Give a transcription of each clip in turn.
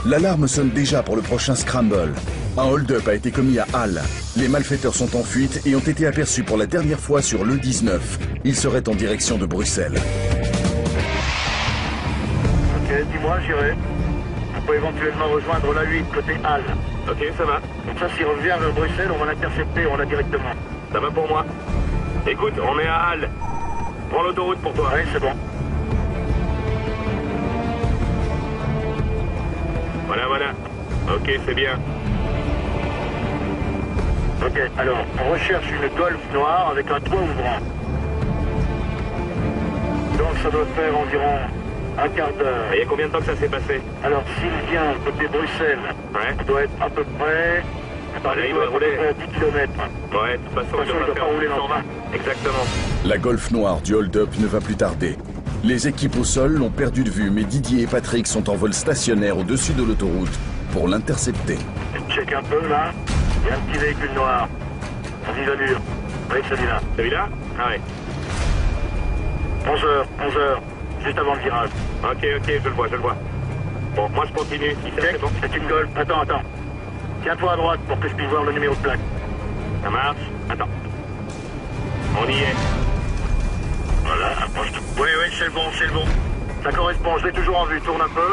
L'alarme sonne déjà pour le prochain scramble. Un hold-up a été commis à Halle. Les malfaiteurs sont en fuite et ont été aperçus pour la dernière fois sur l'E19. Ils seraient en direction de Bruxelles. Ok, dis-moi, j'irai. On peut éventuellement rejoindre la 8 côté Halle. Ok, ça va. Comme ça, s'il revient vers Bruxelles, on va l'intercepter, on l'a directement. Ça va pour moi. Écoute, on est à Halle. Prends l'autoroute pour toi. Oui, c'est bon. Voilà. Ok, c'est bien. Ok, alors, on recherche une Golf noire avec un toit ouvrant. Donc ça doit faire environ un quart d'heure. Et il y a combien de temps que ça s'est passé? Alors, s'il vient côté Bruxelles, Ouais. il doit être à peu près... Là, il doit rouler à 10 km. Ouais, de toute façon, il devrait faire rouler 120. Exactement. La Golf noire du hold-up ne va plus tarder. Les équipes au sol l'ont perdu de vue, mais Didier et Patrick sont en vol stationnaire au-dessus de l'autoroute pour l'intercepter. Check un peu, là. Il y a un petit véhicule noir. En vive allure. Oui, celui-là. Celui-là? Ah ouais. 11h. Juste avant le virage. Ok, je le vois. Bon, moi je continue. Si ça, Check, c'est bon. c'est une Golf. Attends. Tiens-toi à droite pour que je puisse voir le numéro de plaque. Ça marche? Attends. On y est. Voilà, approche-toi. Oui, c'est le bon. Ça correspond, je l'ai toujours en vue. Tourne un peu.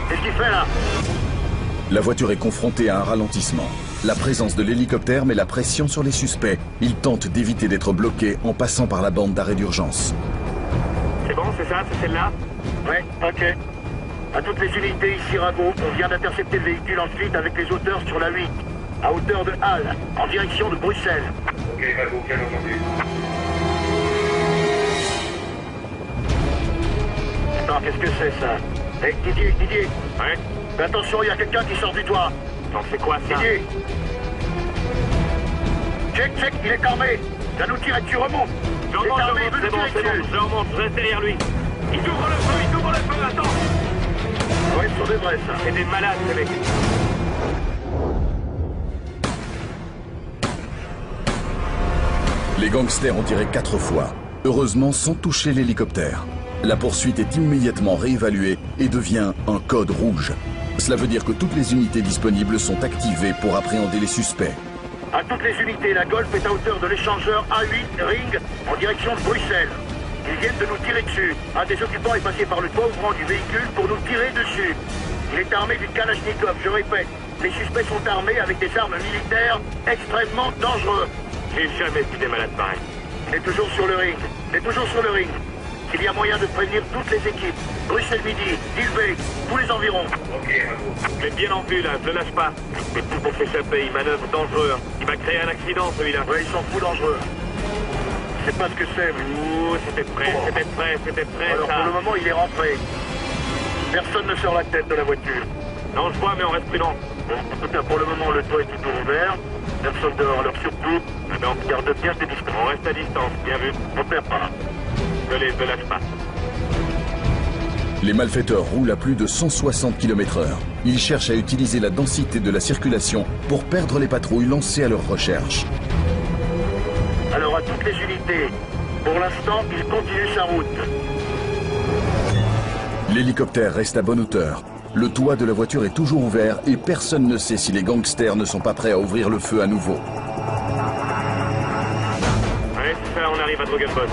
Qu'est-ce qu'il fait, là? La voiture est confrontée à un ralentissement. La présence de l'hélicoptère met la pression sur les suspects. Ils tentent d'éviter d'être bloqués en passant par la bande d'arrêt d'urgence. C'est bon, c'est ça? C'est celle-là? Oui, ok. À toutes les unités ici, Rago, on vient d'intercepter le véhicule en fuite avec les auteurs sur la 8, à hauteur de Halle, en direction de Bruxelles. Ok, Rago, bien entendu. Attends, qu'est-ce que c'est, ça? Hé, Didier. Ouais? Fais attention, il y a quelqu'un qui sort du toit. Non, c'est quoi ça? Didier. Check, il est armé. Ça nous tire et tu remontes. Je remonte, c'est bon, je remonte, je reste derrière lui. Il ouvre le feu, attends. Ouais, ils sont des vrais, ça. C'est des malades, ces mecs. Les gangsters ont tiré 4 fois, heureusement sans toucher l'hélicoptère. La poursuite est immédiatement réévaluée et devient un code rouge. Cela veut dire que toutes les unités disponibles sont activées pour appréhender les suspects. À toutes les unités, la Golf est à hauteur de l'échangeur A8 Ring en direction de Bruxelles. Ils viennent de nous tirer dessus. Un des occupants est passé par le toit ouvrant du véhicule pour nous tirer dessus. Il est armé d'une Kalachnikov, je répète. Les suspects sont armés avec des armes militaires extrêmement dangereuses. J'ai jamais vu des malades pareils. Il est toujours sur le ring. S'il y a moyen de prévenir toutes les équipes, Bruxelles Midi, Dilbeek, tous les environs. Ok, je l'ai bien en vue là, je le lâche pas. Mais tout pour s'échapper, il manœuvre dangereux. Il va créer un accident celui-là. Ouais, ils s'en foutent dangereux. Je sais pas ce que c'est, mais... Ouh, c'était prêt, Alors ça. pour le moment, il est rentré. Personne ne sort la tête de la voiture. Non, je vois, mais on reste prudent. Bon, en tout cas, pour le moment, le toit est toujours ouvert. Personne dehors, alors surtout, garde bien tes distances. On reste à distance, bien vu. On perd pas. Je ne lâche pas. Les malfaiteurs roulent à plus de 160 km/h. Ils cherchent à utiliser la densité de la circulation pour perdre les patrouilles lancées à leur recherche. Alors à toutes les unités, pour l'instant, il continue sa route. L'hélicoptère reste à bonne hauteur. Le toit de la voiture est toujours ouvert et personne ne sait si les gangsters ne sont pas prêts à ouvrir le feu à nouveau. Ouais, c'est ça, on arrive à Drogenbos.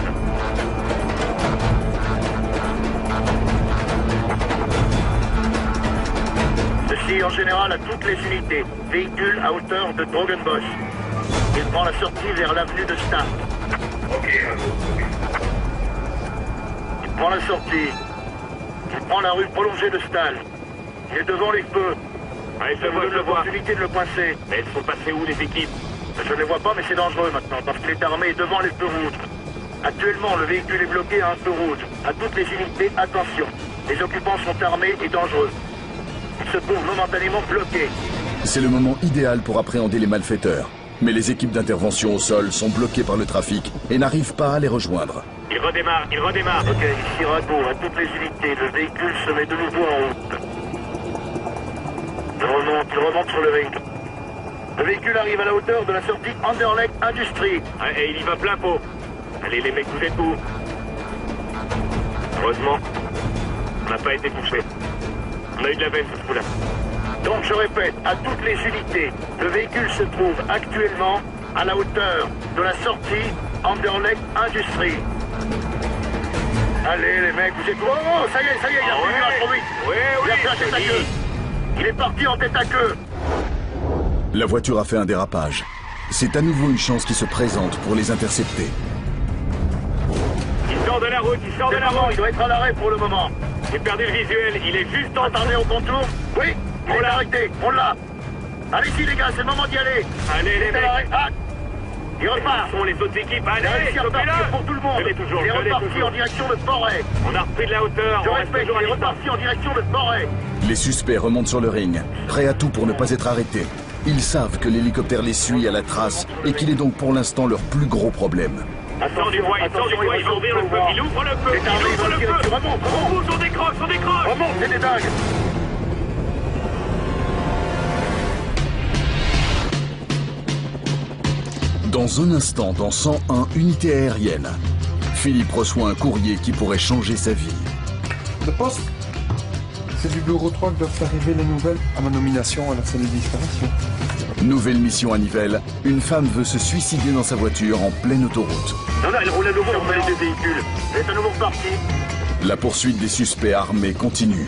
Ceci en général à toutes les unités. Véhicule à hauteur de Drogenbos. Il prend la sortie vers l'avenue de Stahl. Ok, Il prend la sortie. Il prend la rue prolongée de Stahl. Il est devant les feux. Ouais, Ça vous donne l'opportunité de le coincer. Mais elles sont passées où les équipes? Je ne les vois pas, mais c'est dangereux maintenant, parce qu'il est armé devant les feux rouges. Actuellement, le véhicule est bloqué à un feu rouge. À toutes les unités, attention. Les occupants sont armés et dangereux. Ils se trouvent momentanément bloqués. C'est le moment idéal pour appréhender les malfaiteurs. Mais les équipes d'intervention au sol sont bloquées par le trafic et n'arrivent pas à les rejoindre. Il redémarre. Ok, ici Rago, à toutes les unités, le véhicule se met de nouveau en route. Il remonte sur le ring. Le véhicule arrive à la hauteur de la sortie Anderlecht Industrie. Ouais, et il y va plein pot. Allez les mecs, vous êtes où? Heureusement, on n'a pas été touché. On a eu de la veille sur ce coup-là. Donc je répète, à toutes les unités, le véhicule se trouve actuellement à la hauteur de la sortie Anderlecht Industries. Allez les mecs, vous êtes... Oh, ça y est, il a fait trop vite. Il a fait un tête à queue. Il est parti en tête à queue. La voiture a fait un dérapage. C'est à nouveau une chance qui se présente pour les intercepter. Il sort de la route, Il doit être à l'arrêt pour le moment. J'ai perdu le visuel, il est juste en... Attendez au contour. Oui, on l'a arrêté, on l'a. Allez-y les gars, c'est le moment d'y aller. Allez les mecs. Ah, il repart. Ce sont les autres équipes, Il a réussi à repartir pour tout le monde. Je l'ai toujours, il est reparti en direction de Forêt. On a repris de la hauteur. Je répète, il est reparti en direction de Forêt. Les suspects remontent sur le ring, prêts à tout pour ne pas être arrêtés. Ils savent que l'hélicoptère les suit à la trace et qu'il est donc pour l'instant leur plus gros problème. Il sort du bois, il va ouvrir le feu, il ouvre le feu, Remonte. On décroche. Remonte, c'est des dingues. Dans un instant, dans 101 unités aériennes, Philippe reçoit un courrier qui pourrait changer sa vie. Le poste, c'est du bureau 3 que doivent arriver les nouvelles à ma nomination à la salle de disparition. Nouvelle mission à Nivelles, une femme veut se suicider dans sa voiture en pleine autoroute. Non, il roule à nouveau sur les deux véhicules. Elle est à nouveau reparti. La poursuite des suspects armés continue.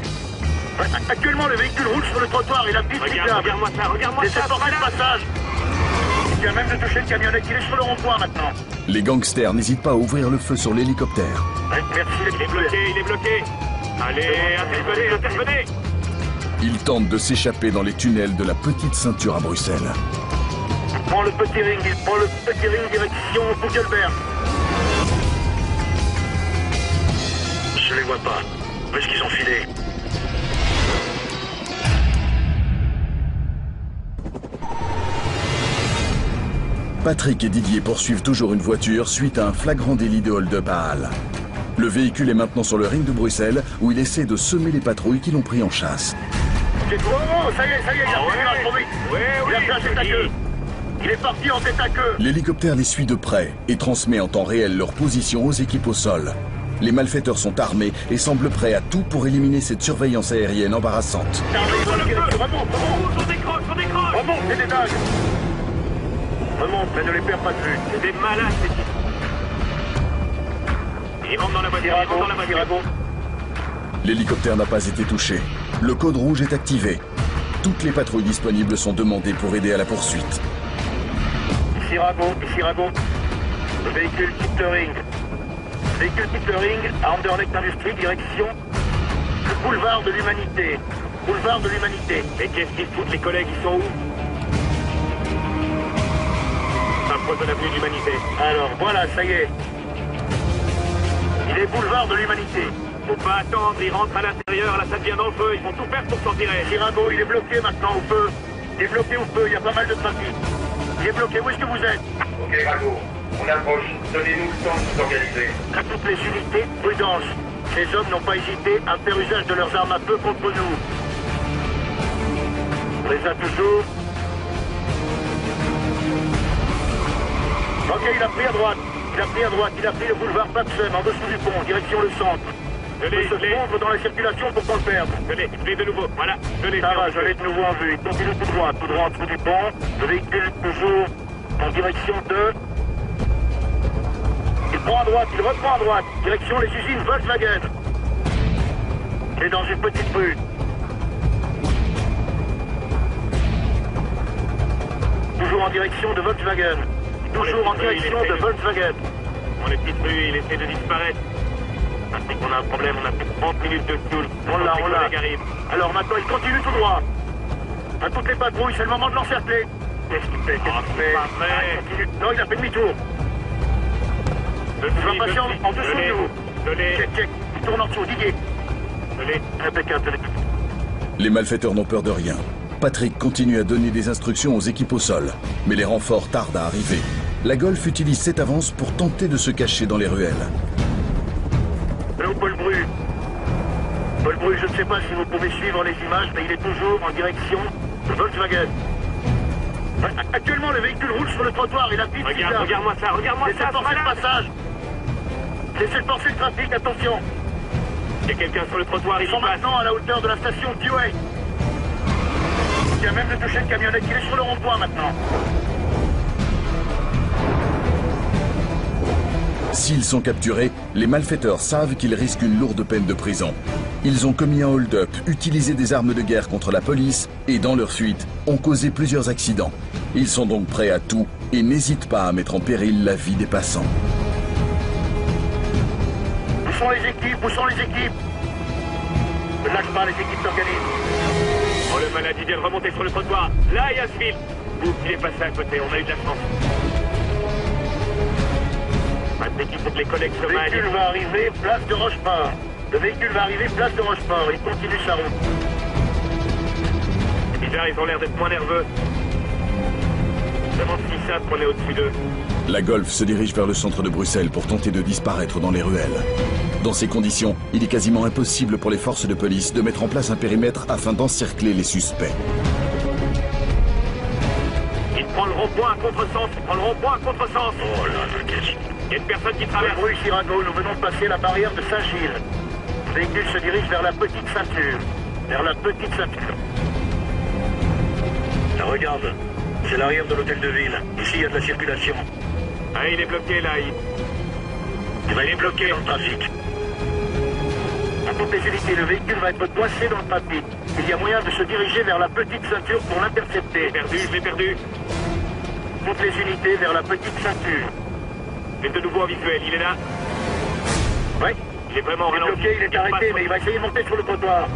Actuellement, le véhicule roule sur le trottoir et la piste Regarde-moi ça. Laissez forcer le passage. Il vient même de toucher le camionnette, il est sur le rond-point maintenant. Les gangsters n'hésitent pas à ouvrir le feu sur l'hélicoptère. Merci, Il est bloqué. Allez, intervenez. Ils tentent de s'échapper dans les tunnels de la petite ceinture à Bruxelles. Il prend le petit ring direction Kugelberg. Je les vois pas. Où est-ce qu'ils ont filé? Patrick et Didier poursuivent toujours une voiture suite à un flagrant délit de hold-up à Halle. Le véhicule est maintenant sur le ring de Bruxelles où il essaie de semer les patrouilles qui l'ont pris en chasse. Oh, ça y est, il a fait trop vite. Il a fait un tête à queue. Il est parti en tête à queue. L'hélicoptère les suit de près et transmet en temps réel leur position aux équipes au sol. Les malfaiteurs sont armés et semblent prêts à tout pour éliminer cette surveillance aérienne embarrassante. On décroche. Remonte, c'est des dingues. Remonte, mais ne les perds pas de vue. C'est des malades, ces types. Ils rentrent dans la voiture, L'hélicoptère n'a pas été touché. Le code rouge est activé. Toutes les patrouilles disponibles sont demandées pour aider à la poursuite. Ici Rago. Le véhicule quitte le ring. À Anderlecht Industries, direction le boulevard de l'Humanité. Mais qu'est-ce qu'ils foutent, les collègues, ils sont où? Approche de l'avenue de l'Humanité. Alors, voilà, ça y est. Il est boulevard de l'Humanité. Faut pas attendre, ils rentrent à l'intérieur, là ça devient dans le feu, ils vont tout faire pour s'en tirer. Rago, il est bloqué maintenant au feu. Il y a pas mal de trafic. Il est bloqué, où est-ce que vous êtes? Ok, Rago, on approche. Donnez-nous le temps de nous organiser. À toutes les unités, prudence. Ces hommes n'ont pas hésité à faire usage de leurs armes à feu contre nous. On les a toujours. Ok, il a pris à droite. Il a pris le boulevard Paxem en dessous du pont, direction le centre. Je l'ai. Il se fondre dans la circulation pour qu'on le perde. Je l'ai de nouveau, voilà. Ça va, je l'ai de nouveau en vue. Il continue tout droit en dessous du pont. Le véhicule toujours en direction de... Il reprend à droite, direction les usines Volkswagen. Il est dans une petite rue. Toujours en direction de Volkswagen. Dans les petites rues, il essaie de disparaître. Maintenant qu'on a un problème, on a plus de 30 minutes de fuel. On l'a. Alors maintenant, il continue tout droit. À toutes les patrouilles, c'est le moment de l'encercler. Qu'est-ce qu'il fait? Non, il a fait demi-tour. Il va passer en dessous de nous. Check. Il tourne en dessous, Didier. Impeccable. Les malfaiteurs n'ont peur de rien. Patrick continue à donner des instructions aux équipes au sol, mais les renforts tardent à arriver. La Golf utilise cette avance pour tenter de se cacher dans les ruelles. Allô, Paul Bru, je ne sais pas si vous pouvez suivre les images, mais il est toujours en direction de Volkswagen. Actuellement, le véhicule roule sur le trottoir et la piste... Regarde-moi ça. Laissez forcer le passage. Laissez forcer le trafic, attention. y a quelqu'un sur le trottoir, Ils sont maintenant à la hauteur de la station Dewey. Il vient même de toucher le camionnette, il est sur le rond-point maintenant. S'ils sont capturés, les malfaiteurs savent qu'ils risquent une lourde peine de prison. Ils ont commis un hold-up, utilisé des armes de guerre contre la police et, dans leur fuite, ont causé plusieurs accidents. Ils sont donc prêts à tout et n'hésitent pas à mettre en péril la vie des passants. Où sont les équipes? Où sont les équipes? Ne lâche pas, les équipes s'organisent. Oh, le malade, il vient de remonter sur le trottoir. Là, il y a ce fil. Ouf, il est passé à côté, on a eu de la chance. Maintenant qu'il faut que les collègues se Le manient. véhicule va arriver, place de Rochefort. Le véhicule va arriver, place de Rochefort. Il continue sa route. C'est bizarre, ils ont l'air d'être moins nerveux. Demande s'ils savent qu'on est au-dessus d'eux. La Golf se dirige vers le centre de Bruxelles pour tenter de disparaître dans les ruelles. Dans ces conditions, il est quasiment impossible pour les forces de police de mettre en place un périmètre afin d'encercler les suspects. Il prend le rond-point à contresens, il prend le rond-point à contresens. Oh là là, qu'est-ce Il y a une personne qui traverse. Rue Chirago, nous venons de passer la barrière de Saint-Gilles. Le véhicule se dirige vers la petite ceinture. Vers la petite ceinture. Là, regarde, c'est l'arrière de l'hôtel de ville. Ici, il y a de la circulation. Ah, il est bloqué là, Il va être bloqué dans le trafic. À toutes les unités, le véhicule va être coincé dans le trafic. Il y a moyen de se diriger vers la petite ceinture pour l'intercepter. perdu, je l'ai perdu. Toutes les unités vers la petite ceinture. Il est de nouveau en visuel, il est là. Oui. Il est vraiment Il est ralenti. bloqué, il est arrêté, passe- mais il va essayer de monter sur le trottoir.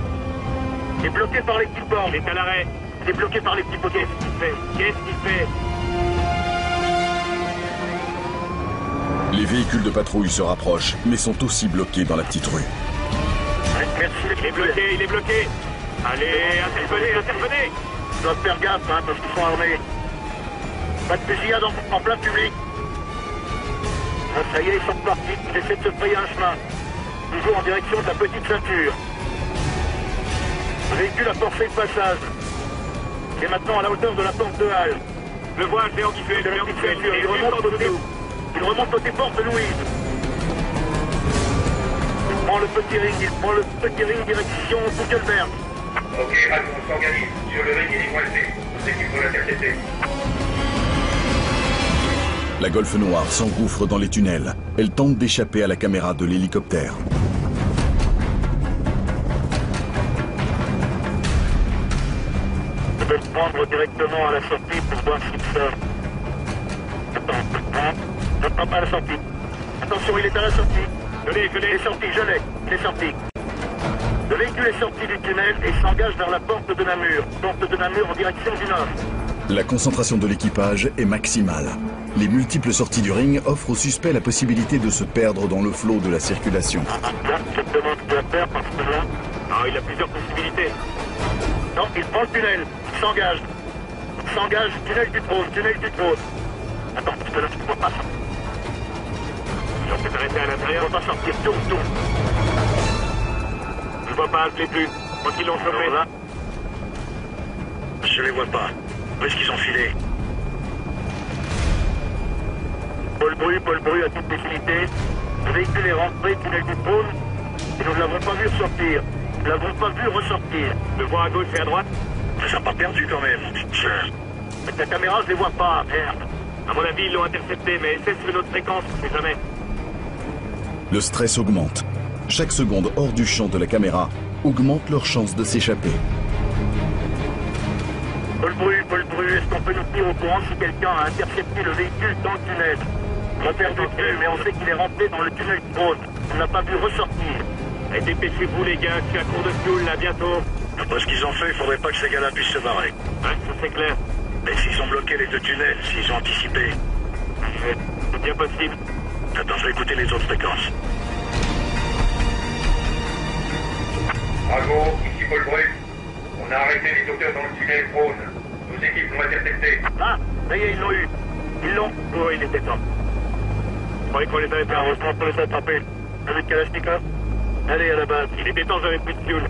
Il est bloqué par les petits ports. Il est à l'arrêt. Il est bloqué par les petits poteaux. Qu'est-ce qu'il fait? Qu'est-ce qu'il fait? Les véhicules de patrouille se rapprochent, mais sont aussi bloqués dans la petite rue. Merci les Il est bloqué, il est bloqué. Allez, intervenez, intervenez. Ils doivent faire gaffe, hein, parce qu'ils sont armés. Pas de fusillade en plein public. Ah, ça y est, ils sont partis. Ils essaient de se frayer un chemin. Toujours en direction de la petite ceinture. Le véhicule a forcé le passage. Il est maintenant à la hauteur de la porte de Halle. Le vois, je l'ai en visuel, je l'ai en visuel. Il est Il juste remonte en dessous de côté, nous. il remonte côté porte de Louise. Il prend le petit ring direction Buckelberg. Ok, Radio, on s'organise. Sur le ring, il est coincé. Nos équipes vont l'intercepter. La Golf noire s'engouffre dans les tunnels. Elle tente d'échapper à la caméra de l'hélicoptère. Je vais le prendre directement à la sortie pour voir s'il sort. Attends, je prends pas à la sortie. Attention, il est à la sortie. Je l'ai, Il est sorti, je l'ai. Il est sorti. Le véhicule est sorti du tunnel et s'engage vers la porte de Namur. Porte de Namur en direction du nord. La concentration de l'équipage est maximale. Les multiples sorties du ring offrent aux suspects la possibilité de se perdre dans le flot de la circulation. Là, je te demande de faire parce que là... Ah, il a plusieurs possibilités. Non, il prend le tunnel. Il s'engage. Il s'engage, tunnel du trône, tunnel du trône. Attends, parce que là, je ne vois pas sortir. Ils ont peut-être arrêté à Je l'intérieur. ne vois pas sortir. Tourne. Je vois pas, je l'ai plus. Je crois qu'ils l'ont chopé. Alors là, je les vois pas. Où est-ce qu'ils ont filé? Paul Bru à toutes les unités. Le véhicule est rentré, tunnel du trône, et nous ne l'avons pas vu sortir. Nous ne l'avons pas vu ressortir. Je le vois à gauche et à droite. Ça n'a pas perdu quand même. Avec la caméra, je les vois pas. Merde. À mon avis, ils l'ont intercepté, mais c'est sur une autre fréquence, on sait jamais. Le stress augmente. Chaque seconde hors du champ de la caméra augmente leur chance de s'échapper. Paul Bru, est-ce qu'on peut nous tenir au courant si quelqu'un a intercepté le véhicule dans le tunnel? On a perdu de vue, mais on sait qu'il est rentré dans le tunnel du trône. On n'a pas vu ressortir. Et dépêchez-vous, les gars, je suis à court de fuel, là, bientôt. Après ce qu'ils ont fait, il faudrait pas que ces gars-là puissent se barrer. Hein, ça c'est clair. Mais s'ils ont bloqué les deux tunnels, s'ils ont anticipé... C'est bien possible. Attends, je vais écouter les autres fréquences. Bravo, ici Paul Bru. On a arrêté les auteurs dans le tunnel Trône. Nos équipes l'ont intercepté. Ah, ça y est, ils l'ont eu. Ils l'ont. Oh, il était temps. Je croyais qu'on les avait Heureusement qu'on les a attrapés. Avec Kalachnikov. Allez, à la base. Il était temps, j'avais plus de fuel.